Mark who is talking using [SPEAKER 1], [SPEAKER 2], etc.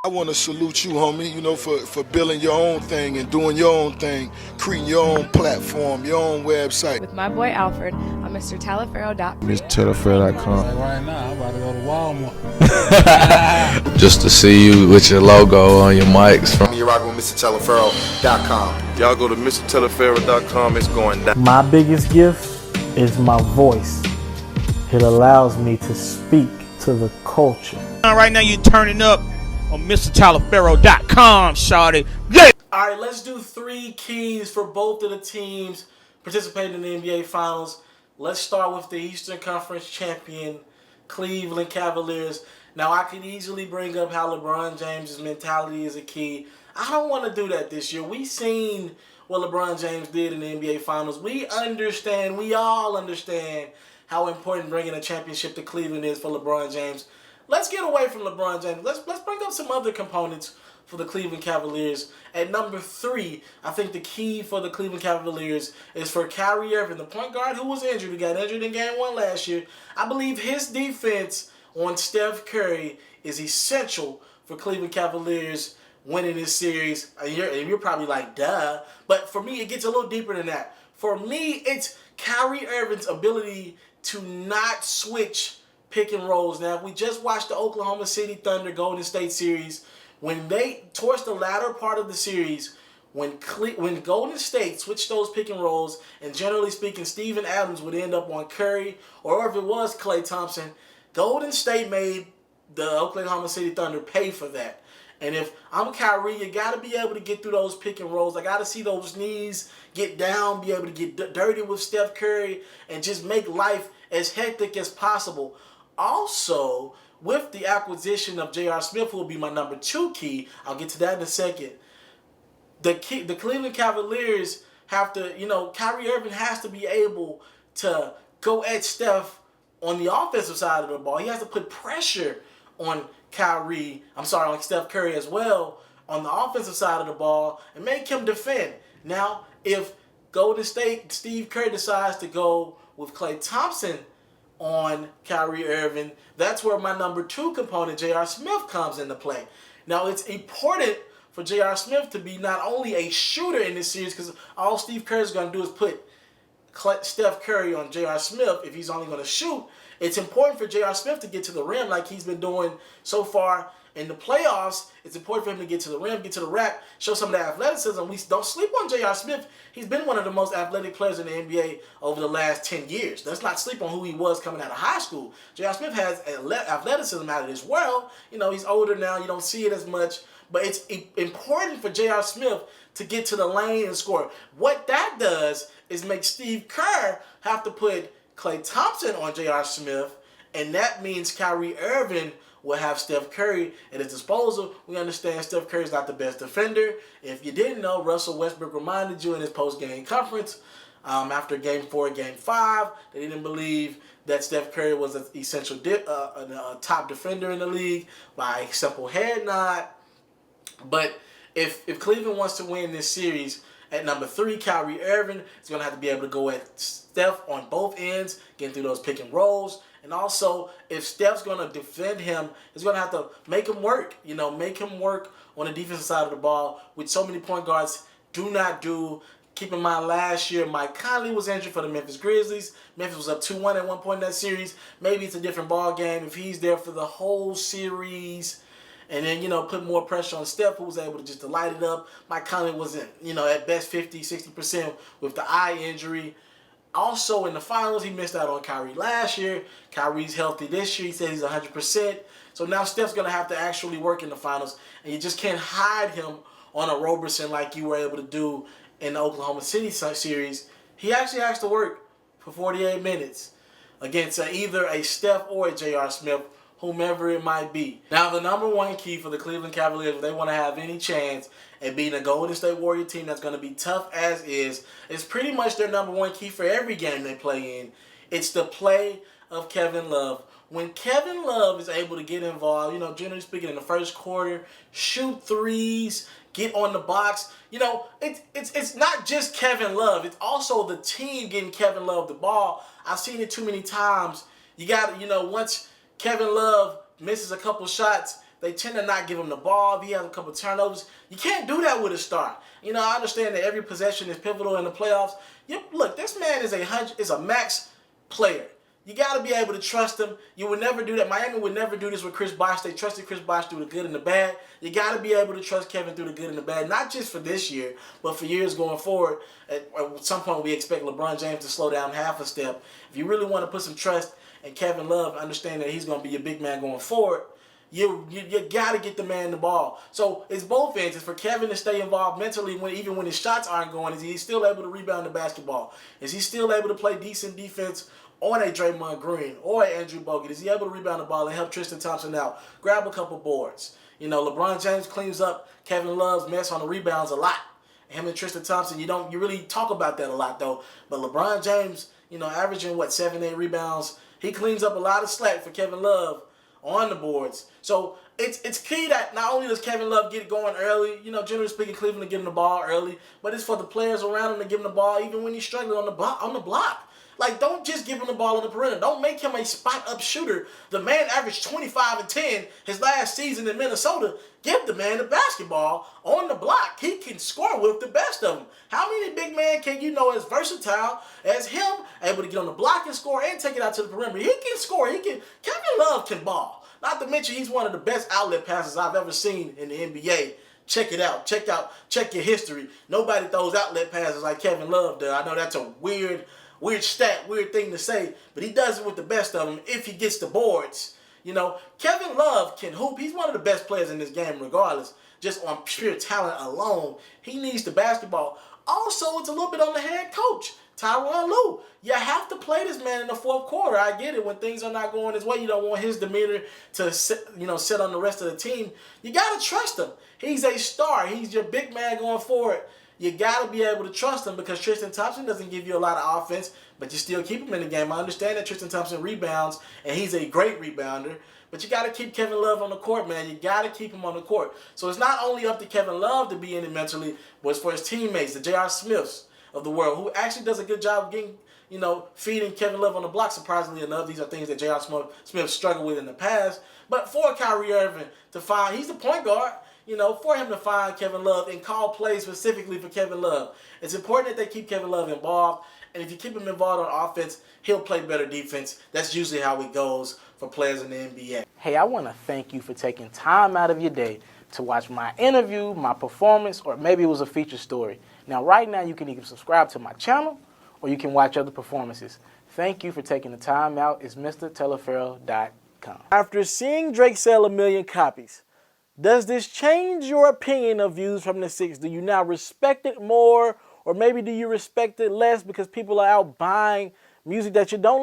[SPEAKER 1] I want to salute you, homie, for building your own thing and doing your own thing, creating your own platform, your own website.
[SPEAKER 2] With my boy Alfred on MrTaliaferro.com.
[SPEAKER 3] MrTaliaferro.com.
[SPEAKER 4] Right now, I'm about to go to Walmart.
[SPEAKER 3] Just to see you with your logo on your mics.
[SPEAKER 5] You're rocking with MrTaliaferro.com.
[SPEAKER 6] Y'all go to MrTaliaferro.com. It's going down.
[SPEAKER 7] My biggest gift is my voice. It allows me to speak to the culture.
[SPEAKER 4] Right now, you're turning up on MrTaliaferro.com, shawty. Yeah!
[SPEAKER 8] All right, let's do 3 keys for both of the teams participating in the NBA Finals. Let's start with the Eastern Conference champion, Cleveland Cavaliers. Now, I could easily bring up how LeBron James' mentality is a key. I don't want to do that this year. We've seen what LeBron James did in the NBA Finals. We all understand how important bringing a championship to Cleveland is for LeBron James. Let's get away from LeBron James. Let's bring up some other components for the Cleveland Cavaliers. At number 3, I think the key for the Cleveland Cavaliers is for Kyrie Irving, the point guard who was injured. He got injured in Game 1 last year. I believe his defense on Steph Curry is essential for Cleveland Cavaliers winning this series. And you're probably like, duh. But for me, it gets a little deeper than that. For me, it's Kyrie Irving's ability to not switch pick and rolls. Now, we just watched the Oklahoma City Thunder Golden State series. Towards the latter part of the series, when Golden State switched those pick and rolls, and generally speaking, Steven Adams would end up on Curry, or if it was Klay Thompson, Golden State made the Oklahoma City Thunder pay for that. And if I'm Kyrie, you got to be able to get through those pick and rolls. I got to see those knees get down, be able to get dirty with Steph Curry, and just make life as hectic as possible. Also, with the acquisition of J.R. Smith, who will be my number 2 key, I'll get to that in a second. The Cleveland Cavaliers have to, Kyrie Irving has to be able to go at Steph on the offensive side of the ball. He has to put pressure on Steph Curry as well on the offensive side of the ball and make him defend. Now, if Golden State, Steve Kerr decides to go with Klay Thompson on Kyrie Irving, that's where my number 2 component, J.R. Smith, comes into play. Now, it's important for J.R. Smith to be not only a shooter in this series, because all Steve Kerr is going to do is put Steph Curry on J.R. Smith if he's only going to shoot. It's important for J.R. Smith to get to the rim like he's been doing so far in the playoffs. It's important for him to get to the rim, get to the rack, show some of that athleticism. We don't sleep on J.R. Smith. He's been one of the most athletic players in the NBA over the last 10 years. Let's not sleep on who he was coming out of high school. J.R. Smith has athleticism out of this world. He's older now. You don't see it as much. But it's important for J.R. Smith to get to the lane and score. What that does is make Steve Kerr have to put Klay Thompson on J.R. Smith, and that means Kyrie Irving will have Steph Curry at his disposal. We understand Steph Curry is not the best defender. If you didn't know, Russell Westbrook reminded you in his post-game conference after Game 4, Game 5, that he didn't believe that Steph Curry was an essential top defender in the league by a simple head nod. But if Cleveland wants to win this series, at number 3, Kyrie Irving is going to have to be able to go at Steph on both ends, getting through those pick and rolls. And also, if Steph's going to defend him, he's going to have to make him work. Make him work on the defensive side of the ball, which so many point guards do not do. Keep in mind, last year, Mike Conley was injured for the Memphis Grizzlies. Memphis was up 2-1 at one point in that series. Maybe it's a different ball game if he's there for the whole series. And then, put more pressure on Steph, who was able to just to light it up. Mike Conley wasn't, at best 50, 60% with the eye injury. Also, in the finals, he missed out on Kyrie last year. Kyrie's healthy this year. He said he's 100%. So now Steph's going to have to actually work in the finals. And you just can't hide him on a Roberson like you were able to do in the Oklahoma City series. He actually has to work for 48 minutes against either a Steph or a J.R. Smith, whomever it might be. Now, the number 1 key for the Cleveland Cavaliers, if they want to have any chance at beating a Golden State Warrior team that's going to be tough as is pretty much their number 1 key for every game they play in. It's the play of Kevin Love. When Kevin Love is able to get involved, generally speaking, in the first quarter, shoot threes, get on the box, it's not just Kevin Love. It's also the team getting Kevin Love the ball. I've seen it too many times. You got to, once Kevin Love misses a couple shots, they tend to not give him the ball. If he has a couple turnovers, you can't do that with a star. I understand that every possession is pivotal in the playoffs. Look, this man is a max player. You got to be able to trust him. You would never do that. Miami would never do this with Chris Bosh. They trusted Chris Bosh through the good and the bad. You got to be able to trust Kevin through the good and the bad, not just for this year, but for years going forward. At some point, we expect LeBron James to slow down half a step. If you really want to put some trust in Kevin Love, understand that he's going to be your big man going forward, you got to get the man the ball. So it's both ends. It's for Kevin to stay involved mentally even when his shots aren't going. Is he still able to rebound the basketball? Is he still able to play decent defense on a Draymond Green or a Andrew Bogut? Is he able to rebound the ball and help Tristan Thompson out? Grab a couple boards. LeBron James cleans up Kevin Love's mess on the rebounds a lot. Him and Tristan Thompson, you really talk about that a lot though. But LeBron James, averaging 7-8 rebounds, he cleans up a lot of slack for Kevin Love on the boards. So it's key that not only does Kevin Love get it going early, generally speaking, Cleveland to give him the ball early, but it's for the players around him to give him the ball even when he's struggling on the block. Like, don't just give him the ball on the perimeter. Don't make him a spot-up shooter. The man averaged 25 and 10 his last season in Minnesota. Give the man the basketball on the block. He can score with the best of them. How many big men can you know as versatile as him, able to get on the block and score and take it out to the perimeter? He can score. Kevin Love can ball. Not to mention he's one of the best outlet passers I've ever seen in the NBA. Check it out. Check your history. Nobody throws outlet passes like Kevin Love does. I know that's a weird stat, weird thing to say, but he does it with the best of them if he gets the boards. Kevin Love can hoop. He's one of the best players in this game regardless, just on pure talent alone. He needs the basketball. Also, it's a little bit on the head coach, Tyronn Lue. You have to play this man in the fourth quarter. I get it. When things are not going his way, you don't want his demeanor to sit on the rest of the team. You got to trust him. He's a star. He's your big man going forward. You got to be able to trust him because Tristan Thompson doesn't give you a lot of offense, but you still keep him in the game. I understand that Tristan Thompson rebounds, and he's a great rebounder, but you got to keep Kevin Love on the court, man. You got to keep him on the court. So it's not only up to Kevin Love to be in it mentally, but it's for his teammates, the J.R. Smiths of the world, who actually does a good job of getting, feeding Kevin Love on the block, surprisingly enough. These are things that J.R. Smith struggled with in the past. But for Kyrie Irving to find, he's the point guard. For him to find Kevin Love and call plays specifically for Kevin Love. It's important that they keep Kevin Love involved. And if you keep him involved on offense, he'll play better defense. That's usually how it goes for players in the NBA. Hey, I want to thank you for taking time out of your day to watch my interview, my performance, or maybe it was a feature story. Now, right now, you can either subscribe to my channel or you can watch other performances. Thank you for taking the time out. It's MrTeleferro.com. After seeing Drake sell 1 million copies, does this change your opinion of Views from the Six? Do you now respect it more, or maybe do you respect it less because people are out buying music that you don't